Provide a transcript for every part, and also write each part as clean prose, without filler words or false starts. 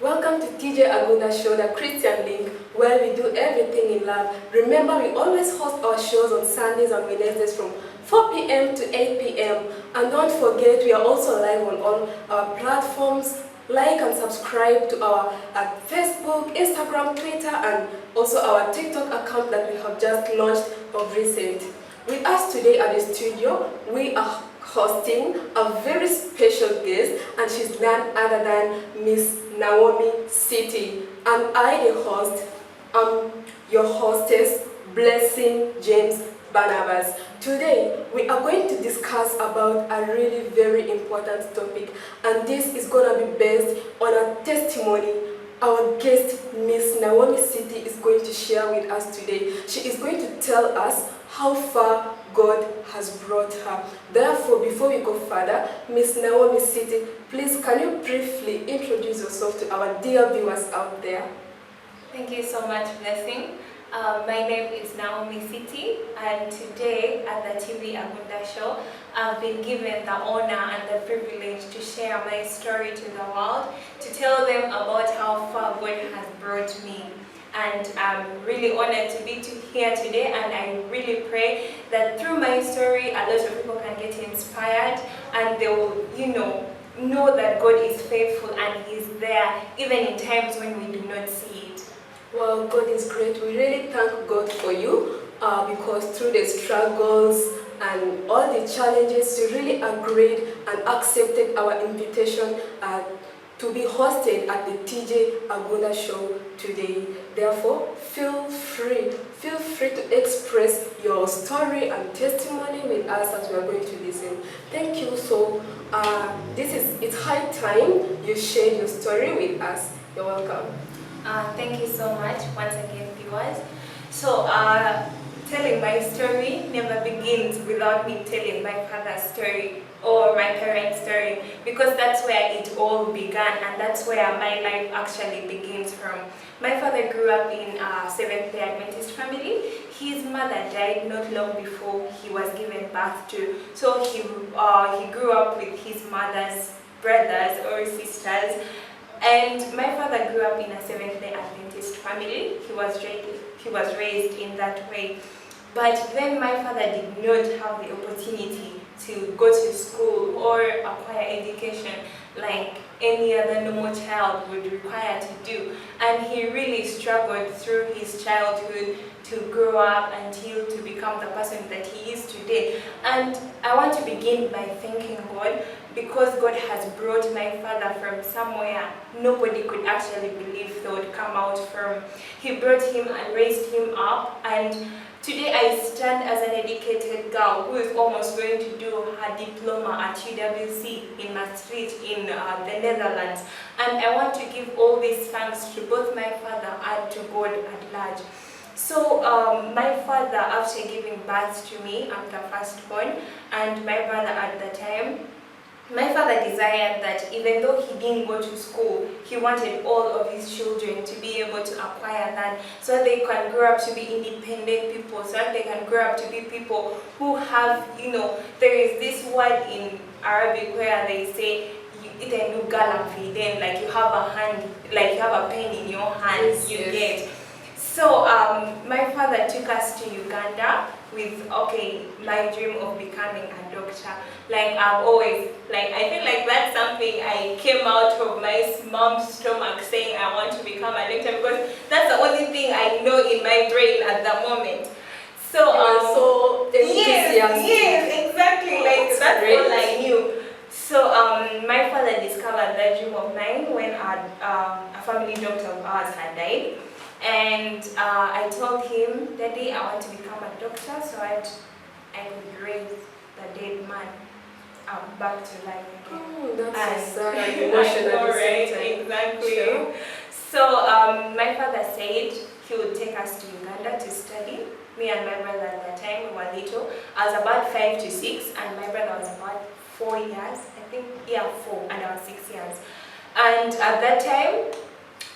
Welcome to TJ Agunda Show, the Christian link, where we do everything in love. Remember, we always host our shows on Sundays and Wednesdays from 4 p.m. to 8 p.m. And don't forget, we are also live on all our platforms. Like and subscribe to our Facebook, Instagram, Twitter, and also our TikTok account that we have just launched of recent. With us today at the studio, we are hosting a very special guest, and she's none other than Miss Naomi City. And I, the host, am your hostess, Blessing James Barnabas. Today, we are going to discuss about a really very important topic, and this is going to be based on a testimony our guest, Miss Naomi City, is going to share with us today. She is going to tell us how far God has brought her. Therefore, before we go further, Miss Naomi City, please can you briefly introduce yourself to our dear viewers out there? Thank you so much, Blessing. My name is Naomi City, and today at the TV Agunda Show, I've been given the honor and the privilege to share my story to the world, to tell them about how far God has brought me. And I'm really honored to be here today, and I really pray that through my story, a lot of people can get inspired, and they will, know that God is faithful and He's there, even in times when we do not see it. Well, God is great. We really thank God for you because through the struggles and all the challenges, you really agreed and accepted our invitation to be hosted at the TJ Agunda Show today. Therefore, feel free to express your story and testimony with us as we are going to listen. Thank you. So, it's high time you share your story with us. You're welcome. Thank you so much once again, viewers. So, telling my story never begins without me telling my father's story or my parents' story, because that's where it all began, and that's where my life actually begins from. My father grew up in a Seventh-day Adventist family. His mother died not long before he was given birth to, so he grew up with his mother's brothers or sisters. And my father grew up in a Seventh-day Adventist family. He was raised in that way. But then my father did not have the opportunity to go to school or acquire education like any other normal child would require to do. And he really struggled through his childhood to grow up until to become the person that he is today. And I want to begin by thanking God, because God has brought my father from somewhere nobody could actually believe they would come out from. He brought him and raised him up, and today I stand as an educated girl who is almost going to do her diploma at UWC in Maastricht in the Netherlands. And I want to give all these thanks to both my father and to God at large. So my father, after giving birth to me, I'm the firstborn, and my brother at the time, my father desired that even though he didn't go to school, he wanted all of his children to be able to acquire land so they can grow up to be independent people, so that they can grow up to be people who have, there is this word in Arabic where they say, then like you have a hand, like you have a pen in your hand, yes, you get. So my father took us to Uganda with, my dream of becoming a doctor. Like I've always, I feel like that's something I came out of my mom's stomach saying I want to become a doctor, because that's the only thing I know in my brain at the moment. So so enthusiastic. Yes, exactly. Like that's great. all I knew. So my father discovered that dream of mine when a family doctor of ours had died. And I told him, Daddy, I want to become a doctor so I could raise the dead man back to life again. Oh, that's so sad. Emotional, right? Exactly. Sure. So my father said he would take us to Uganda to study. Me and my brother at that time, we were little. I was about 5 to 6, and my brother was about 4 years. I think, 4, and I was 6 years. And at that time,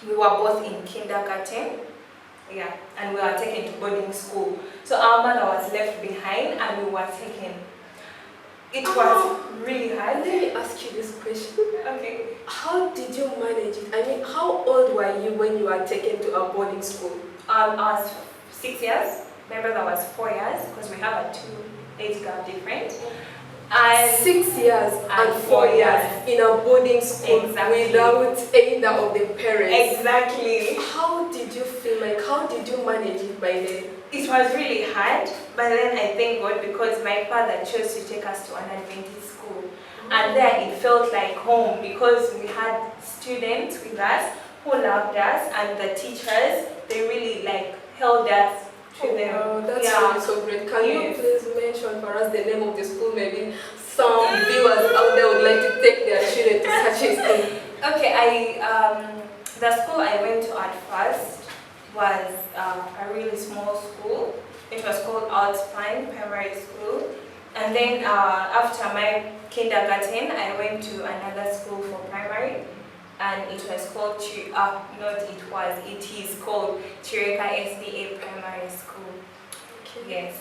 we were both in kindergarten, and we were taken to boarding school. So our mother was left behind, and we were taken. It was really hard. Let me ask you this question. Okay. How did you manage it? I mean, how how old were you when you were taken to a boarding school? I was 6 years. My brother was 4 years because we have a 2 age gap difference. And 6 years and 4 years in a boarding school without either of the parents. Exactly. How did you feel like? How did you manage it by then? It was really hard, but then I thank God because my father chose to take us to an Adventist school. And there it felt like home because we had students with us who loved us, and the teachers, they really held us to them. Wow, that's really so great. Can you please mention for us the name of the school? Maybe some viewers out there would like to take their children to such a school. Okay, the school I went to at first was a really small school. It was called Outspine Primary School. And then after my kindergarten, I went to another school for primary, and it was called, it is called Chireka SDA Primary School. Okay. Yes.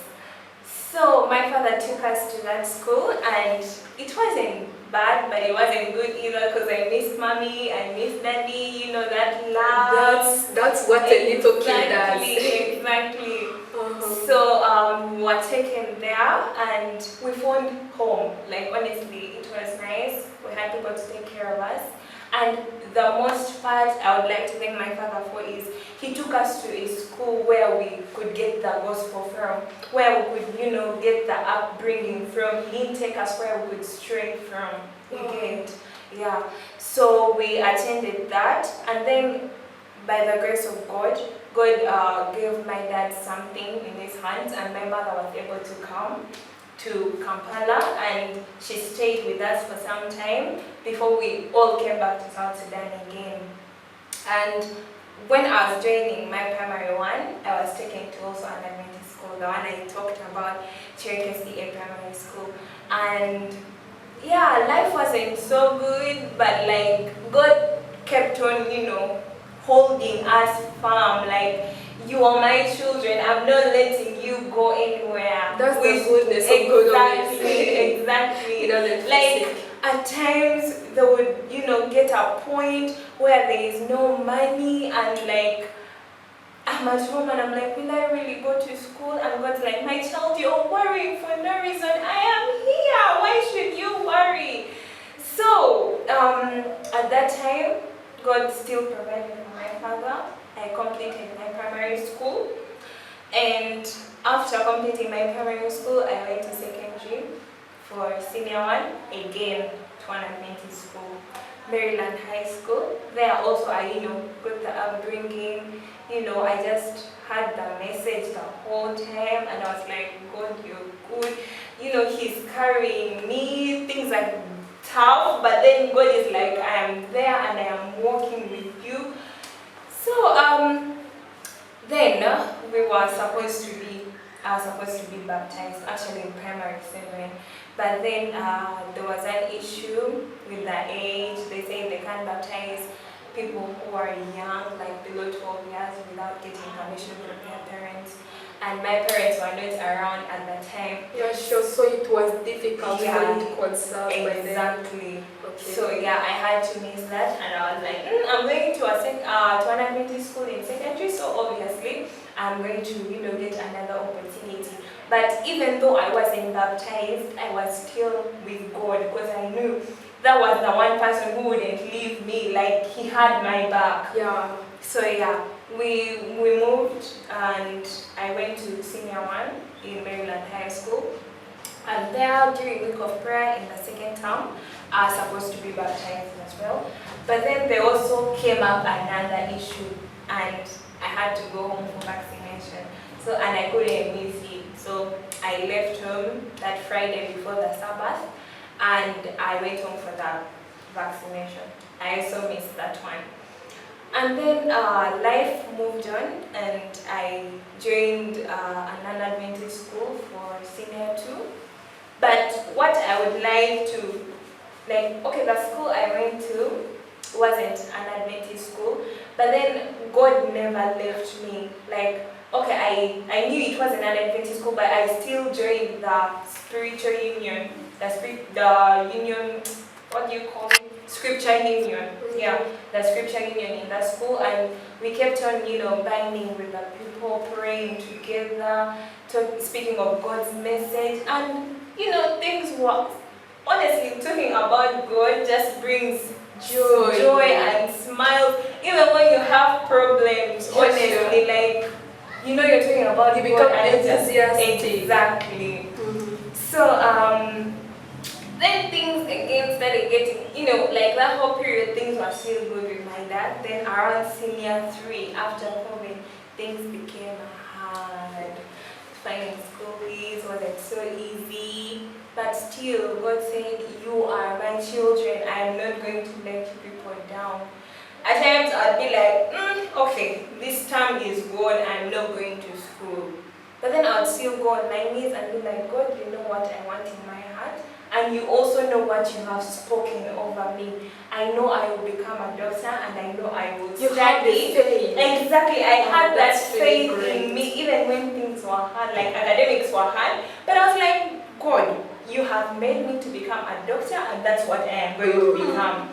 So my father took us to that school, and it wasn't bad, but it wasn't good either because I missed mommy, I missed daddy, that love. That's what a little kid does. Exactly. So we were taken there and we found home. Honestly, it was nice. We had people to take care of us. And the most part I would like to thank my father for is he took us to a school where we could get the gospel from, where we could, get the upbringing from. He didn't take us where we could stray from. Yeah. So we attended that, and then by the grace of God, God gave my dad something in his hands, and my mother was able to come to Kampala, and she stayed with us for some time before we all came back to South Sudan again. And when I was joining my primary one, I was taken to also an Adventist school, the one I talked about, Cherokee SDA Primary School. And yeah, life wasn't so good, but God kept on, holding us firm. You are my children, I'm not letting you go anywhere. That's the goodness of God. Exactly. At times they would, get a point where there is no money, and I'm at home and I'm like, will I really go to school? And God's like, my child, you're worrying for no reason. I am here. Why should you worry? So at that time, God still provided for my father. I completed my primary school, and after completing my primary school, I went to secondary for senior one, again to an Adventist school, Maryland High School. There also I got the upbringing, I just had the message the whole time, and I was like, God, you're good. He's carrying me, things are tough, but then God is like, I am there and I am walking with you. So then I was supposed to be baptized actually in primary 7, but then there was an issue with the age. They say they can't baptize people who are young, below 12 years, without getting permission from their parents. And my parents were not around at that time. Yeah, sure. So it was difficult for you to consult by them. Exactly. Okay. So yeah, I had to miss that, and I was like, I'm going to an Adventist school in secondary, so obviously I'm going to get another opportunity. But even though I wasn't baptized, I was still with God because I knew that was the one person who wouldn't leave me. He had my back. Yeah. So yeah, we moved, and I went to senior one in Maryland High School. And there, during week of prayer in the second term, I was supposed to be baptized as well. But then there also came up another issue, and I had to go home for vaccination. And I couldn't miss it. So I left home that Friday before the Sabbath, and I went home for the vaccination. I also missed that one. And then life moved on, and I joined an Adventist school for senior 2. But what I would like to, the school I went to wasn't an Adventist school, but then God never left me. I knew it wasn't an Adventist school, but I still joined the spiritual union, the union, what do you call it? scripture union. Yeah, the scripture union in the school, and we kept on, binding with the people, praying together, speaking of God's message, and things were honestly talking about God just brings joy and smiles, even when you have problems. Honestly, like you're talking about You God become and enthusiastic. exactly. So then things again started getting, like that whole period, things were still good with my dad. Then around senior 3, after COVID, things became hard. Finding school fees wasn't so easy. But still, God said, you are my children. I am not going to let you people down. At times, I'd be like, okay, this term is gone, I'm not going to school. But then I'd still go on my knees and be like, God, you know what I want in my heart, and you also know what you have spoken over me. I know I will become a doctor, and I know I will study. Exactly, I had that faith in me, even when things were hard, like academics were hard. But I was like, God, you have made me to become a doctor, and that's what I am going to become.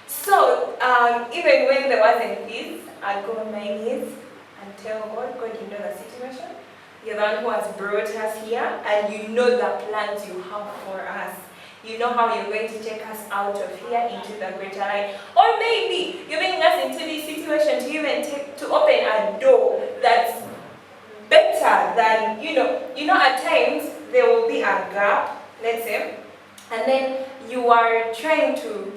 So, even when there wasn't peace, I'd go on my knees and tell God, God, you know the situation. You're the one who has brought us here, and you know the plans you have for us. You know how you're going to take us out of here into the greater light. Or maybe you're bringing us into this situation to even to open a door that's better than, at times there will be a gap, let's say, and then you are trying to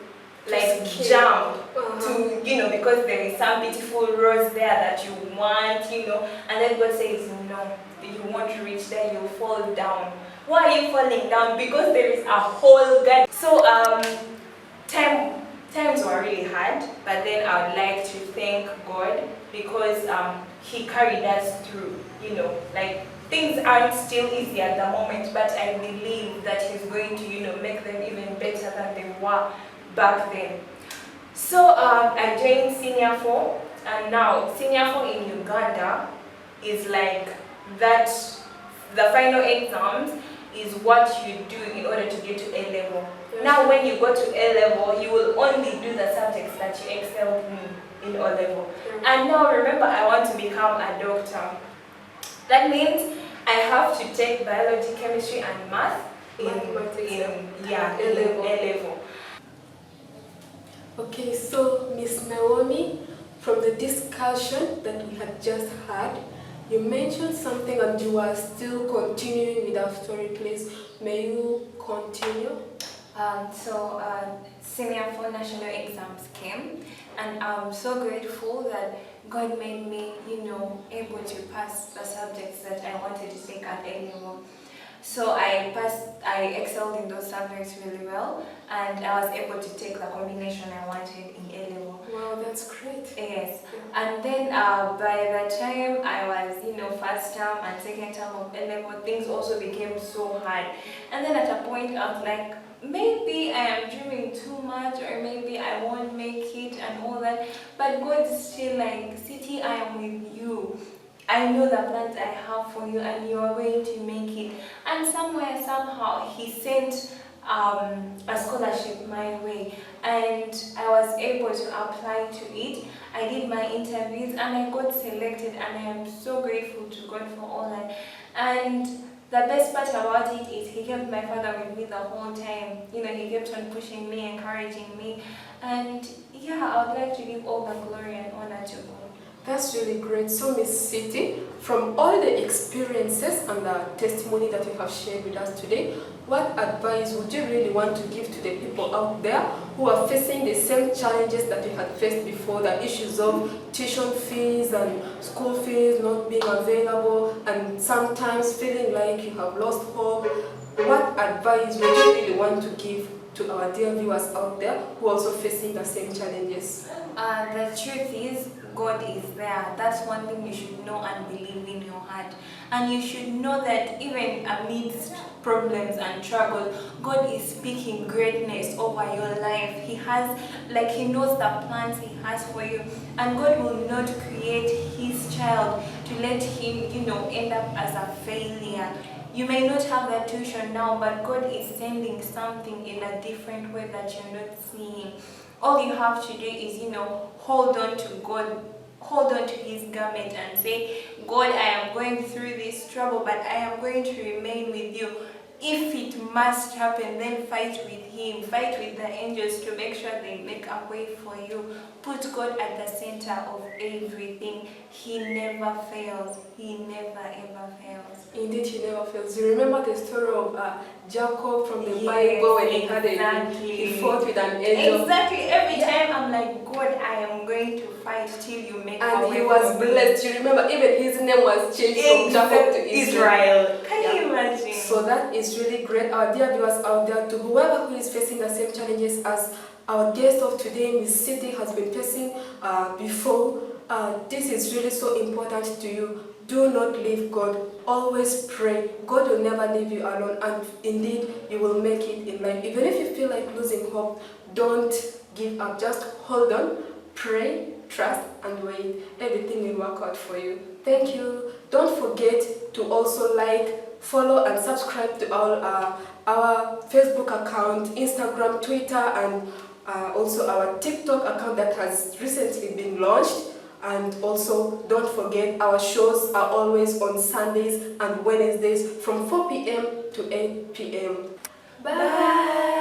jump to, because there is some beautiful rose there that you want, and then God says, no, you won't reach there, you'll fall down. Why are you falling down? Because there is a whole garden. So, times were really hard, but then I would like to thank God because He carried us through, things aren't still easy at the moment, but I believe that He's going to, make them even better than they were back then. So I joined Senior 4, and now Senior 4 in Uganda is like that. The final exams is what you do in order to get to A level. Yes. Now when you go to A level, you will only do the subjects that you excelled in O level. Yes. And now remember, I want to become a doctor. That means I have to take biology, chemistry, and math in A level. Okay, so Miss Naomi, from the discussion that we had just had, you mentioned something and you are still continuing with our story, please. May you continue? Senior 4 national exams came, and I'm so grateful that God made me, able to pass the subjects that I wanted to take at A level. So I excelled in those subjects really well, and I was able to take the combination I wanted in A level. Wow, that's great. Yes. And then by the time I was, first term and second term of A level, things also became so hard. And then at a point I was like, maybe I am dreaming too much, or maybe I won't make it and all that. But God's still like, City, I am with you. I know the plans I have for you, and you are going to make it. And somehow, He sent a scholarship my way, and I was able to apply to it. I did my interviews, and I got selected, and I am so grateful to God for all that. And the best part about it is He kept my father with me the whole time. He kept on pushing me, encouraging me, and I would like to give all the glory and honor to God. That's really great. So, Miss City, from all the experiences and the testimony that you have shared with us today, what advice would you really want to give to the people out there who are facing the same challenges that you had faced before, the issues of tuition fees and school fees not being available, and sometimes feeling like you have lost hope? What advice would you really want to give to our dear viewers out there who are also facing the same challenges? The truth is, God is there. That's one thing you should know and believe in your heart. And you should know that even amidst problems and trouble, God is speaking greatness over your life. He knows the plans He has for you. And God will not create His child to let him, end up as a failure. You may not have that tuition now, but God is sending something in a different way that you're not seeing. All you have to do is, hold on to God, hold on to His garment and say, God, I am going through this trouble, but I am going to remain with you. If it must happen, then fight with Him, fight with the angels to make sure they make a way for you. Put God at the center of everything. He never fails. He never ever fails. Indeed, He never fails. You remember the story of Jacob from the Bible when he had he fought with an angel. Exactly. Every time I'm like, God, I am going to fight till you make a way. And he was blessed. You remember, even his name was changed from Jacob to Israel. Can you imagine? So that is really great. Our dear viewers out there, to whoever who is facing the same challenges as our guest of today, Miss City, has been facing before, this is really so important to you. Do not leave God. Always pray. God will never leave you alone, and indeed you will make it in life. Even if you feel like losing hope, don't give up. Just hold on, pray, trust, and wait. Everything will work out for you. Thank you. Don't forget to also like, follow, and subscribe to our Facebook account, Instagram, Twitter, and also our TikTok account that has recently been launched. And also, don't forget, our shows are always on Sundays and Wednesdays from 4 p.m. to 8 p.m. Bye!